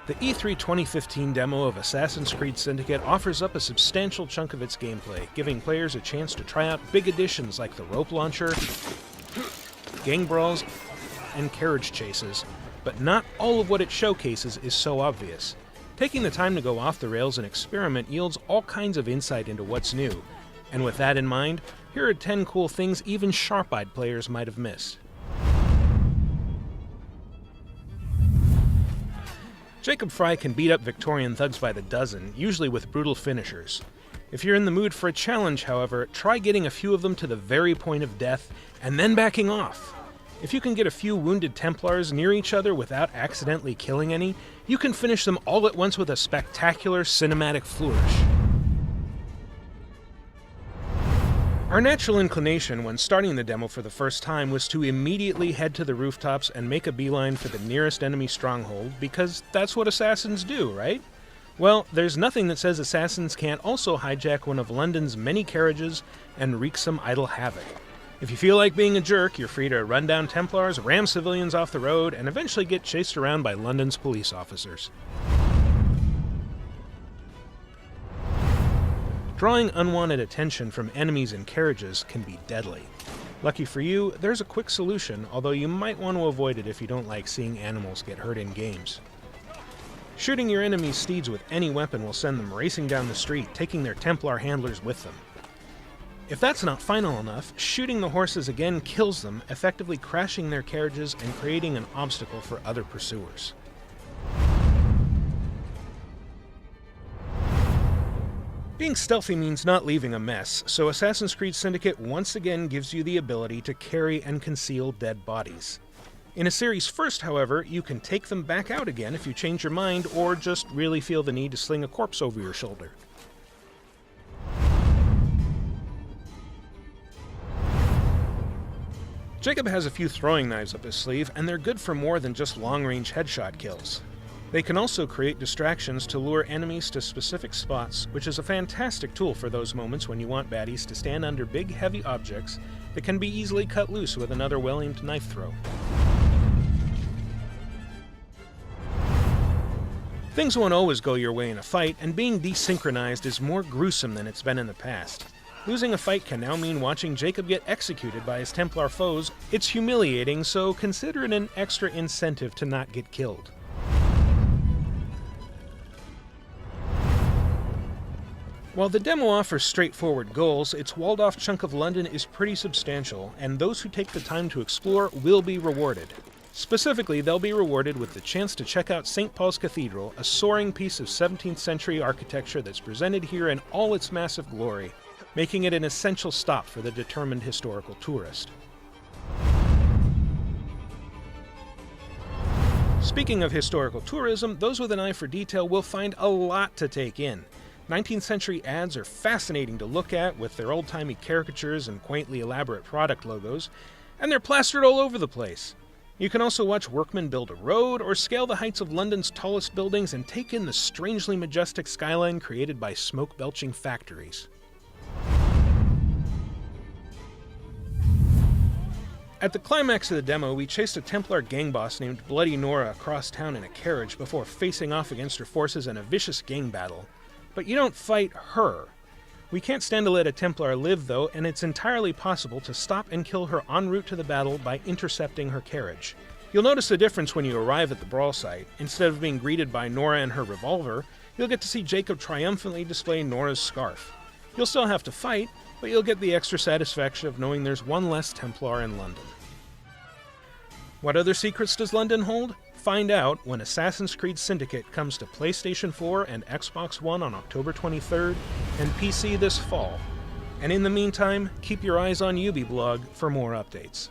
The E3 2015 demo of Assassin's Creed Syndicate offers up a substantial chunk of its gameplay, giving players a chance to try out big additions like the rope launcher, gang brawls, and carriage chases, but not all of what it showcases is so obvious. Taking the time to go off the rails and experiment yields all kinds of insight into what's new, and with that in mind, here are 10 cool things even sharp-eyed players might have missed. Jacob Frye can beat up Victorian thugs by the dozen, usually with brutal finishers. If you're in the mood for a challenge, however, try getting a few of them to the very point of death, and then backing off. If you can get a few wounded Templars near each other without accidentally killing any, you can finish them all at once with a spectacular cinematic flourish. Our natural inclination when starting the demo for the first time was to immediately head to the rooftops and make a beeline for the nearest enemy stronghold, because that's what assassins do, right? Well, there's nothing that says assassins can't also hijack one of London's many carriages and wreak some idle havoc. If you feel like being a jerk, you're free to run down Templars, ram civilians off the road, and eventually get chased around by London's police officers. Drawing unwanted attention from enemies and carriages can be deadly. Lucky for you, there's a quick solution, although you might want to avoid it if you don't like seeing animals get hurt in games. Shooting your enemy's steeds with any weapon will send them racing down the street, taking their Templar handlers with them. If that's not final enough, shooting the horses again kills them, effectively crashing their carriages and creating an obstacle for other pursuers. Being stealthy means not leaving a mess, so Assassin's Creed Syndicate once again gives you the ability to carry and conceal dead bodies. In a series first, however, you can take them back out again if you change your mind or just really feel the need to sling a corpse over your shoulder. Jacob has a few throwing knives up his sleeve, and they're good for more than just long-range headshot kills. They can also create distractions to lure enemies to specific spots, which is a fantastic tool for those moments when you want baddies to stand under big, heavy objects that can be easily cut loose with another well-aimed knife throw. Things won't always go your way in a fight, and being desynchronized is more gruesome than it's been in the past. Losing a fight can now mean watching Jacob get executed by his Templar foes. It's humiliating, so consider it an extra incentive to not get killed. While the demo offers straightforward goals, its walled-off chunk of London is pretty substantial, and those who take the time to explore will be rewarded. Specifically, they'll be rewarded with the chance to check out St. Paul's Cathedral, a soaring piece of 17th century architecture that's presented here in all its massive glory, making it an essential stop for the determined historical tourist. Speaking of historical tourism, those with an eye for detail will find a lot to take in. 19th century ads are fascinating to look at with their old-timey caricatures and quaintly elaborate product logos, and they're plastered all over the place. You can also watch workmen build a road or scale the heights of London's tallest buildings and take in the strangely majestic skyline created by smoke-belching factories. At the climax of the demo, we chased a Templar gang boss named Bloody Nora across town in a carriage before facing off against her forces in a vicious gang battle. But you don't fight her. We can't stand to let a Templar live, though, and it's entirely possible to stop and kill her en route to the battle by intercepting her carriage. You'll notice the difference when you arrive at the brawl site. Instead of being greeted by Nora and her revolver, you'll get to see Jacob triumphantly display Nora's scarf. You'll still have to fight, but you'll get the extra satisfaction of knowing there's one less Templar in London. What other secrets does London hold? Find out when Assassin's Creed Syndicate comes to PlayStation 4 and Xbox One on October 23rd, and PC this fall. And in the meantime, keep your eyes on Ubiblog for more updates.